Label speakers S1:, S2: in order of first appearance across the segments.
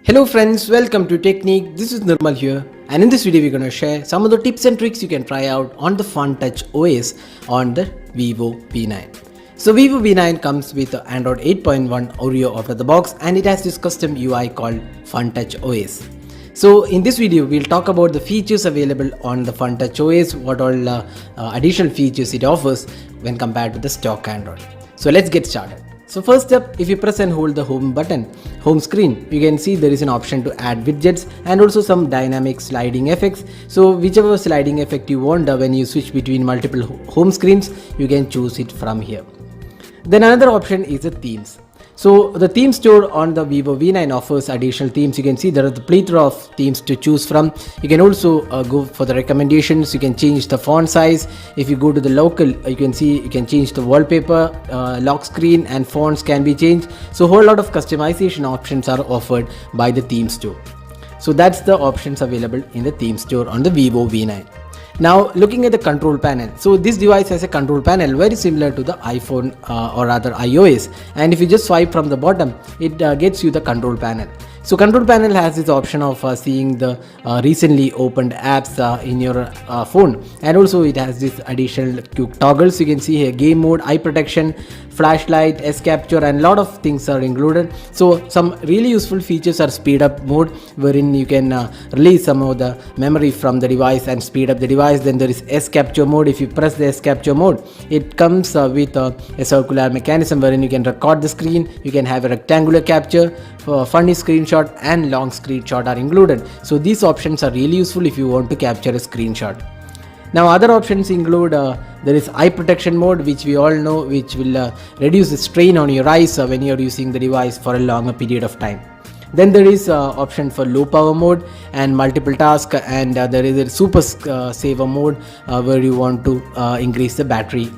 S1: Hello friends, welcome to Technique. This is Nirmal here, and in this video we're going to share some of the tips and tricks you can try out on the FunTouch OS on the VIVO V9. So VIVO V9 comes with Android 8.1 Oreo out of the box, and it has this custom UI called FunTouch OS. So in this video we'll talk about the features available on the FunTouch OS, what all additional features it offers when compared to the stock Android. So let's get started. So first up, if you press and hold the home button, home screen, you can see there is an option to add widgets and also some dynamic sliding effects. So whichever sliding effect you want, when you switch between multiple home screens, you can choose it from here. Then another option is the themes. So the theme store on the VIVO V9 offers additional themes. You can see there are the plethora of themes to choose from. You can also go for the recommendations. You can change the font size. If you go to the local, you can see you can change the wallpaper, lock screen, and fonts can be changed. So a whole lot of customization options are offered by the theme store. So that's the options available in the theme store on the VIVO V9. Now looking at the control panel, so this device has a control panel very similar to the iPhone or rather iOS, and if you just swipe from the bottom, it gets you the control panel. So control panel has this option of seeing the recently opened apps in your phone, and also it has this additional quick toggles. You can see here game mode, eye protection, flashlight, S capture, and lot of things are included. So some really useful features are speed up mode, wherein you can release some of the memory from the device and speed up the device. Then there is S capture mode. If you press the S capture mode, it comes with a circular mechanism wherein you can record the screen. You can have a rectangular capture, funny screenshot, and long screenshot are included. So these options are really useful if you want to capture a screenshot. Now other options include there is eye protection mode, which we all know, which will reduce the strain on your eyes when you are using the device for a longer period of time. Then there is option for low power mode and multiple task, and there is a super saver mode where you want to increase the battery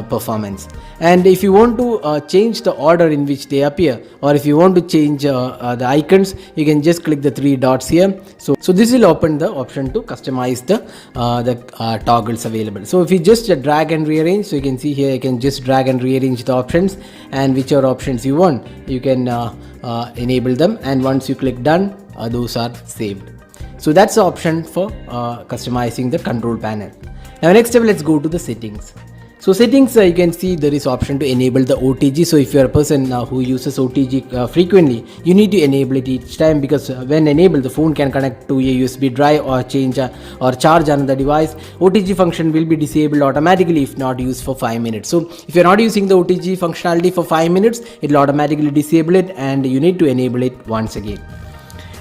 S1: performance. And if you want to change the order in which they appear, or if you want to change the icons, you can just click the three dots here. So this will open the option to customize the toggles available. So if you just drag and rearrange, so you can see here you can just drag and rearrange the options, and whichever options you want, you can enable them, and once you click done, those are saved. So that's the option for customizing the control panel. Now next step, let's go to the settings. So settings, you can see there is option to enable the OTG. So if you are a person who uses OTG frequently, you need to enable it each time, because when enabled, the phone can connect to a USB drive or change or charge another device. OTG function will be disabled automatically if not used for 5 minutes. So if you're not using the OTG functionality for 5 minutes, it will automatically disable it, and you need to enable it once again.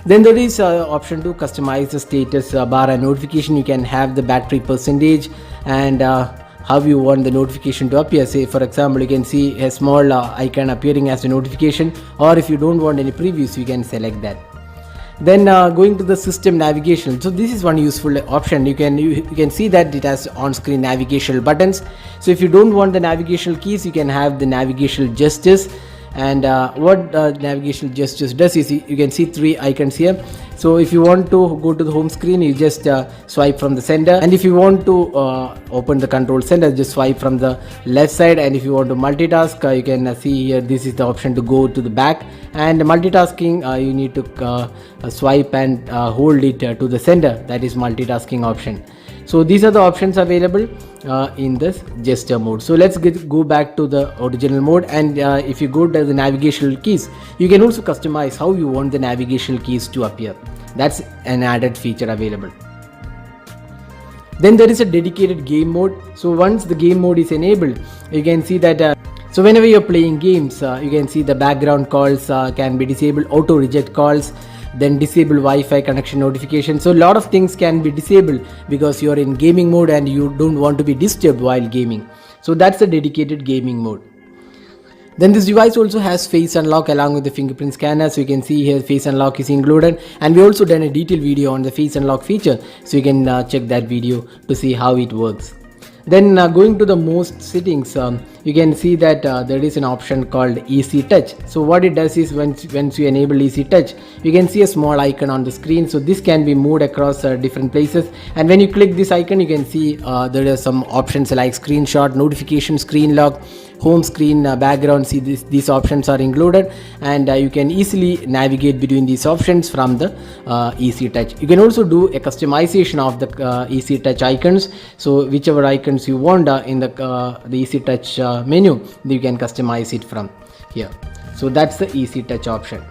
S1: Then there is option to customize the status bar and notification. You can have the battery percentage and how you want the notification to appear. Say for example, you can see a small icon appearing as a notification, or if you don't want any previews, you can select that. Then going to the system navigation, so this is one useful option. You can see that it has on-screen navigational buttons. So if you don't want the navigational keys, you can have the navigational gestures. And what navigational gestures does is you can see three icons here. So if you want to go to the home screen, you just swipe from the center, and if you want to open the control center, just swipe from the left side. And if you want to multitask, you can see here this is the option to go to the back, and multitasking you need to swipe and hold it to the center. That is multitasking option. So these are the options available in this gesture mode. So let's go back to the original mode, and if you go to the navigational keys, you can also customize how you want the navigational keys to appear. That's an added feature available. Then there is a dedicated game mode. So once the game mode is enabled, you can see that so whenever you're playing games, you can see the background calls can be disabled, auto reject calls, then disable Wi-Fi connection notification. So a lot of things can be disabled because you're in gaming mode and you don't want to be disturbed while gaming. So that's the dedicated gaming mode. Then this device also has face unlock along with the fingerprint scanner. So you can see here face unlock is included, and we also done a detailed video on the face unlock feature, so you can check that video to see how it works. Then going to the most settings, you can see that there is an option called Easy Touch. So what it does is once you enable Easy Touch, you can see a small icon on the screen. So this can be moved across different places, and when you click this icon, you can see there are some options like screenshot, notification, screen lock, home screen, background. See, these options are included, and you can easily navigate between these options from the Easy Touch. You can also do a customization of the Easy Touch icons. So whichever icons you want in the Easy Touch menu, you can customize it from here. So that's the Easy Touch option.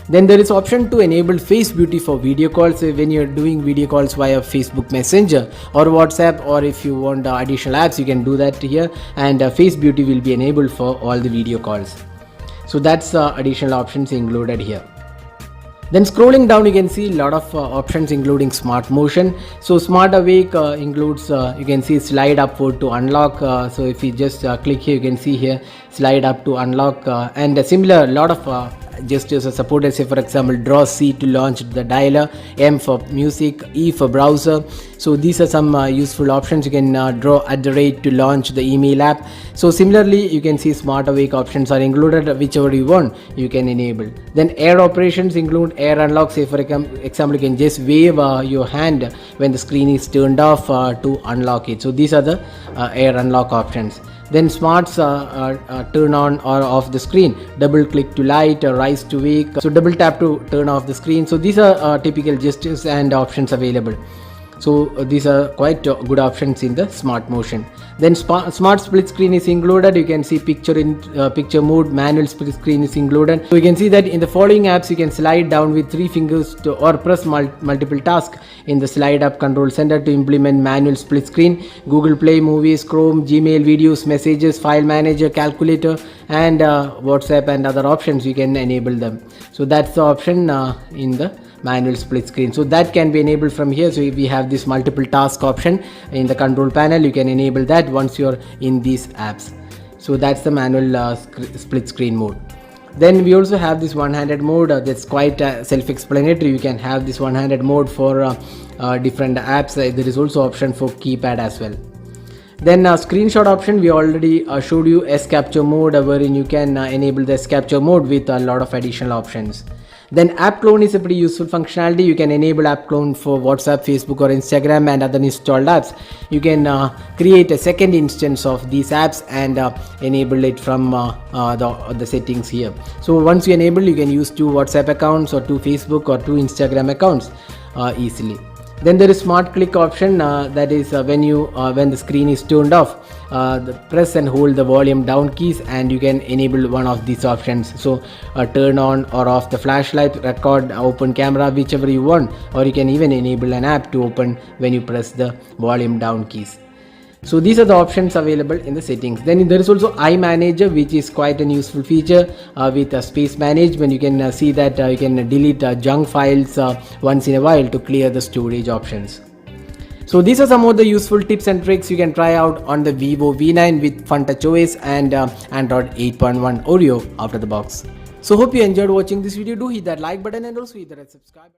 S1: Then there is option to enable face beauty for video calls. So when you're doing video calls via Facebook Messenger or WhatsApp, or if you want additional apps, you can do that here, and face beauty will be enabled for all the video calls. So that's additional options included here. Then scrolling down, you can see a lot of options including smart motion. So smart awake includes, you can see slide upward to unlock. So if you just click here, you can see here slide up to unlock, and a similar lot of gestures are supported. Say for example, draw C to launch the dialer, M for music, E for browser. So these are some useful options. You can draw @ to launch the email app. So similarly, you can see smart awake options are included. Whichever you want, you can enable. Then air operations include air unlock. Say for example, you can just wave your hand when the screen is turned off to unlock it. So these are the air unlock options. Then smarts turn on or off the screen, double click to light, rise to wake, so double tap to turn off the screen. So these are typical gestures and options available. So these are quite good options in the smart motion. Then smart split screen is included. You can see picture in picture mode, manual split screen is included. So you can see that in the following apps, you can slide down with 3 fingers or press multiple tasks in the slide up control center to implement manual split screen. Google Play, Movies, Chrome, Gmail, Videos, Messages, File Manager, Calculator, and WhatsApp and other options, you can enable them. So that's the option in the manual split screen. So that can be enabled from here. So if we have this multiple task option in the control panel, you can enable that once you're in these apps. So that's the manual split screen mode. Then we also have this one-handed mode. That's quite self-explanatory. You can have this one-handed mode for different apps. There is also option for keypad as well. Then screenshot option, we already showed you S capture mode, wherein you can enable the S capture mode with a lot of additional options. Then app clone is a pretty useful functionality. You can enable app clone for WhatsApp, Facebook or Instagram and other installed apps. You can create a second instance of these apps and enable it from the settings here. So once you enable, you can use 2 WhatsApp accounts or 2 Facebook or 2 Instagram accounts easily. Then there is smart click option, that is when the screen is turned off, press and hold the volume down keys and you can enable one of these options. So turn on or off the flashlight, record, open camera, whichever you want, or you can even enable an app to open when you press the volume down keys. So these are the options available in the settings. Then there is also iManager, which is quite a useful feature with space management. You can see that you can delete junk files once in a while to clear the storage options. So these are some of the useful tips and tricks you can try out on the VIVO V9 with FunTouch OS and Android 8.1 Oreo out of the box. So hope you enjoyed watching this video. Do hit that like button and also hit that subscribe.